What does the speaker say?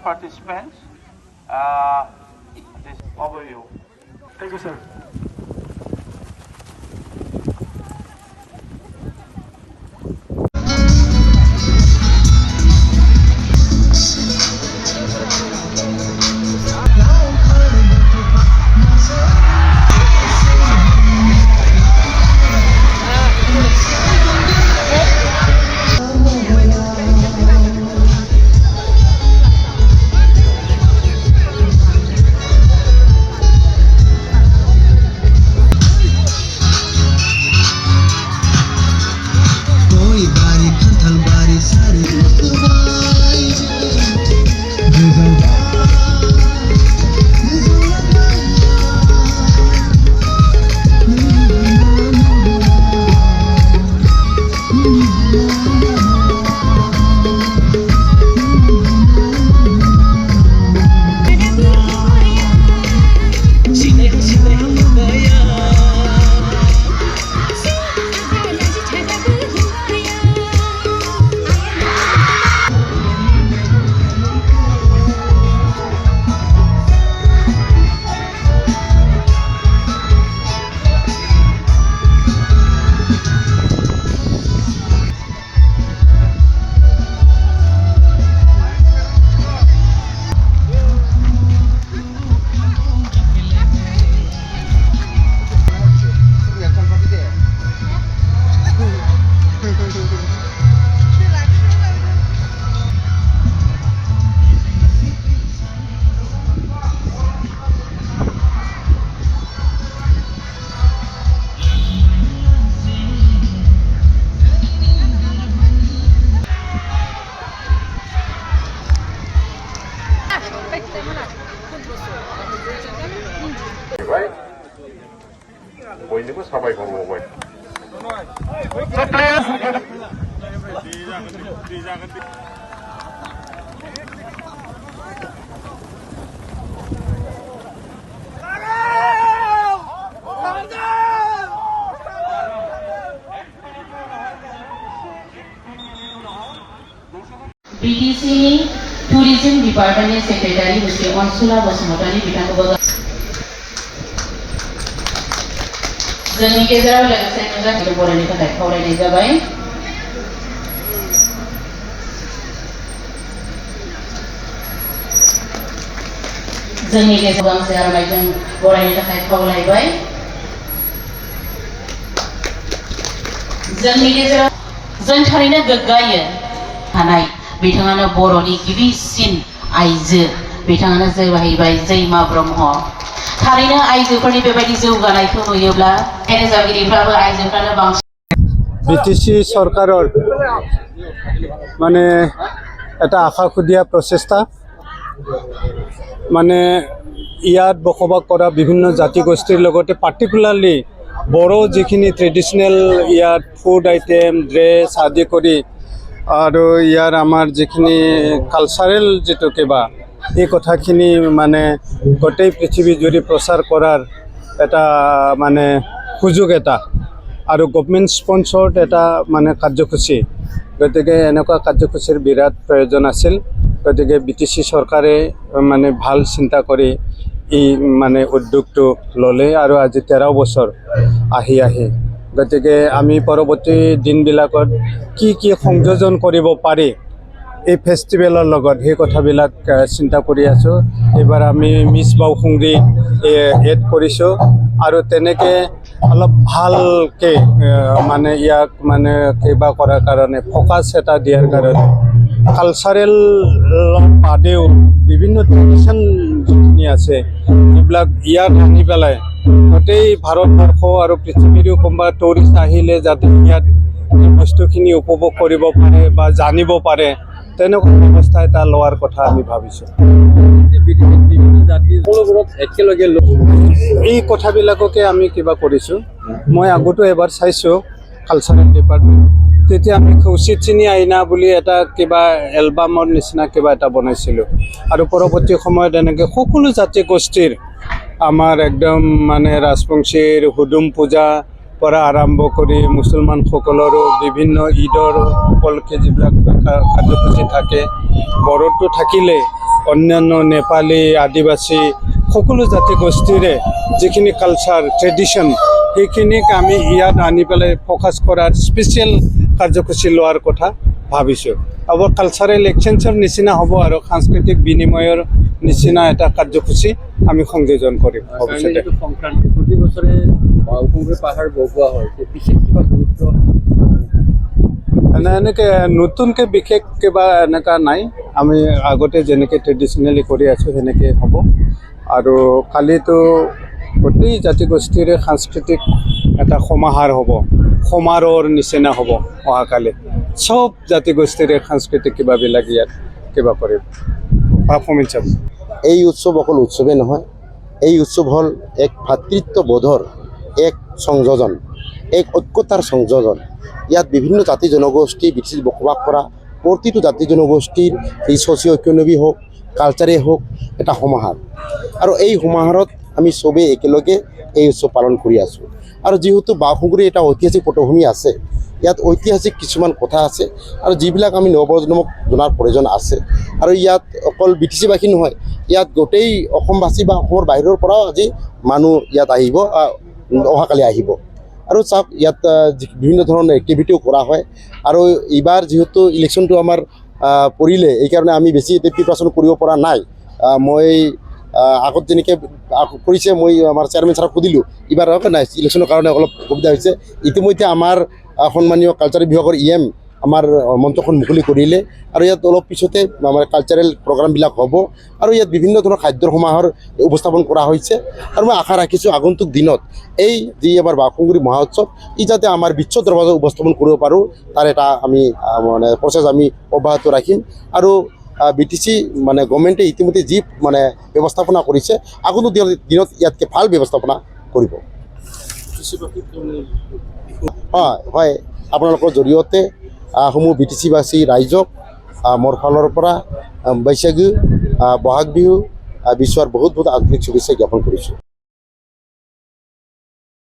participants. This overview. Thank you, sir. Right? বইনিবো সবাই করবো বই BTC Tourism Department Secretary Mr. Onsula Basumatari बिथांखौ जोंनि गेजेराव लोगोसे मोजां बरायनो थाखाय खावलायनाय जाबाय। जोंनि गेजेराव गांसे आर'नाइजों बरायनो थाखाय खावलायबाय। जोंनि गेजेराव जों थारैनो गोग्गायो थानाय बिथाङानो बर'नि गिबिसिन आइजो बिथाङानो जाहैबाय जैमा ब्रह्म। थारैनो आइजोफोरनि बेबायदि जौगानायखौ नुयोब्ला रोजाबगिरिफ्राबो आइजोफ्रानो बांसिन BTC सरकाৰৰ মানে এটা আশাখুদীয়া প্ৰচেষ্টা মানে ইয়াত বসবাস কৰা বিভিন্ন জাতি গোষ্ঠীৰ লগতে পাৰ্টিকুলাৰলি বড়ো যিখিনি ট্ৰেডিশ্যনেল ইয়াত ফুড আইটেম ড্ৰেছ আদি কৰি আৰু ইয়াৰ আমাৰ যিখিনি কালচাৰেল যিটো কিবা এই কথাখিনি মানে গোটেই পৃথিৱী জুৰি প্ৰচাৰ কৰাৰ এটা মানে সুযোগ এটা আৰু গভৰ্ণমেণ্ট স্পন্সৰ্ড এটা মানে কাৰ্যসূচী গতিকে এনেকুৱা কাৰ্যসূচীৰ বিৰাট প্ৰয়োজন আছিল গতিকে BTC চৰকাৰে মানে ভাল চিন্তা কৰি এই মানে উদ্যোগটো ল'লে আৰু আজি 13 বছৰ আহি গতিকে আমি পৰৱৰ্তী দিনবিলাকত কি সংযোজন কৰিব পাৰি এই ফেষ্টিভেলৰ লগত সেই কথাবিলাক চিন্তা কৰি আছোঁ। এইবাৰ আমি মিছ বাউসুংৰি এড কৰিছোঁ আৰু তেনেকৈ অলপ ভালকৈ মানে ইয়াক মানে কিবা কৰাৰ কাৰণে ফ'কাছ এটা দিয়াৰ কাৰণে কালচাৰেল বাদেও বিভিন্ন ট্ৰেডিশ্যন যিখিনি আছে সেইবিলাক ইয়াত আনি পেলাই গোটেই ভাৰতবৰ্ষ আৰু পৃথিৱীৰো কোনোবা টুৰিষ্ট আহিলে যাতে ইয়াত এই বস্তুখিনি উপভোগ কৰিব পাৰে বা জানিব পাৰে তেনেকুৱা ব্যৱস্থা এটা লোৱাৰ কথা আমি ভাবিছোঁ। এই কথাবিলাককে আমি কিবা কৰিছোঁ। মই আগতো এবাৰ চাইছোঁ কালচাৰেল ডিপাৰ্টমেণ্ট তেতিয়া আমি খৌচিত চিনি আইনা বুলি এটা কিবা এলবামৰ নিচিনা কিবা এটা বনাইছিলোঁ আৰু পৰৱৰ্তী সময়ত এনেকৈ সকলো জাতি গোষ্ঠীৰ আমাৰ একদম মানে ৰাজবংশীৰ হুদুম পূজা পৰা আৰম্ভ কৰি মুছলমানসকলৰো বিভিন্ন ঈদৰ উপলক্ষে যিবিলাক কাৰ্যসূচী থাকে বড়োটো থাকিলে অন্যান্য নেপালী আদিবাসী সকলো জাতি গোষ্ঠীৰে যিখিনি কালচাৰ ট্ৰেডিশ্যন সেইখিনিক আমি ইয়াত আনি পেলাই ফ'কাছ কৰাৰ স্পেচিয়েল কাৰ্যসূচী লোৱাৰ কথা ভাবিছোঁ আৰু কালচাৰেল এক্সচেঞ্জৰ নিচিনা হ'ব আৰু সাংস্কৃতিক বিনিময়ৰ নিচিনা এটা কাৰ্যসূচী আমি সংযোজন কৰিম ভৱিষ্যতে সংক্ৰান্তি প্ৰতি বছৰে বাওকুংগুৰি পাহাৰ বগোৱা হয় বিশেষ কিবা গুৰুত্ব এনেকৈ নতুনকৈ বিশেষ কিবা এনেকুৱা নাই আমি আগতে যেনেকৈ ট্ৰেডিশ্যনেলি কৰি আছোঁ সেনেকৈ হ'ব আৰু কালিতো গোটেই জাতিগোষ্ঠীৰে সাংস্কৃতিক এটা সমাহাৰ হ'ব সমাৰোহৰ নিচিনা হ'ব অহাকালি চব জাতিগোষ্ঠীৰে সাংস্কৃতিক কিবাবিলাক ইয়াত কিবা কৰিম পাৰফৰ্মেঞ্চ হ'ব এই উৎসৱ অকল উৎসৱেই নহয় এই উৎসৱ হ'ল এক ভাতৃত্ববোধৰ এক সংযোজন এক ঐক্যতাৰ সংযোজন ইয়াত বিভিন্ন জাতি জনগোষ্ঠী বিদেশী বসবাস কৰা প্ৰতিটো জাতি জনগোষ্ঠীৰ এই ছ'চিঅ' ইকনমি হওক কালচাৰেই হওক এটা সমাহাৰ আৰু এই সমাহাৰত আমি চবেই একেলগে এই উৎসৱ পালন কৰি আছোঁ আৰু যিহেতু বাওকুংগুৰি এটা ঐতিহাসিক পটভূমি আছে ইয়াত ঐতিহাসিক কিছুমান কথা আছে আৰু যিবিলাক আমি নৱপ্ৰজন্মক জনাৰ প্ৰয়োজন আছে আৰু ইয়াত অকল বিটিচিবাসী নহয় ইয়াত গোটেই অসমবাসী বা অসমৰ বাহিৰৰ পৰাও আজি মানুহ ইয়াত আহিব অহাকালি আহিব আৰু চাওক ইয়াত বিভিন্ন ধৰণৰ এক্টিভিটিও কৰা হয় আৰু এইবাৰ যিহেতু ইলেকশ্যনটো আমাৰ পৰিলে এইকাৰণে আমি বেছি প্ৰিপাৰেশ্যন কৰিব পৰা নাই মই আগত যেনেকৈ কৰিছে মই আমাৰ চেয়াৰমেন ছাৰক সুধিলোঁ এইবাৰ নাই ইলেকশ্যনৰ কাৰণে অলপ অসুবিধা হৈছে ইতিমধ্যে আমাৰ সন্মানীয় কালচাৰেল বিভাগৰ EM আমাৰ মঞ্চখন মুকলি কৰিলে আৰু ইয়াত অলপ পিছতে আমাৰ কালচাৰেল প্ৰগ্ৰামবিলাক হ'ব আৰু ইয়াত বিভিন্ন ধৰণৰ খাদ্যৰ সমাহাৰ উপস্থাপন কৰা হৈছে আৰু মই আশা ৰাখিছোঁ আগন্তুক দিনত এই যি আমাৰ বাওকুংগুৰি মহোৎসৱ ই যাতে আমাৰ বিশ্ব দৰবাৰত উপস্থাপন কৰিব পাৰোঁ তাৰ এটা আমি মানে প্ৰচেছ আমি অব্যাহত ৰাখিম আৰু BTC মানে গভৰ্ণমেণ্টে ইতিমধ্যে যি মানে ব্যৱস্থাপনা কৰিছে আগন্তুক দিনত ইয়াতকৈ ভাল ব্যৱস্থাপনা কৰিব হয় আপোনালোকৰ জৰিয়তে সমূহ BTCবাসী ৰাইজক মোৰ ফালৰ পৰা বৈশাগু বহাগ বিহু বিশ্বৰ বহুত বহুত আন্তৰিক শুভেচ্ছা জ্ঞাপন কৰিছোঁ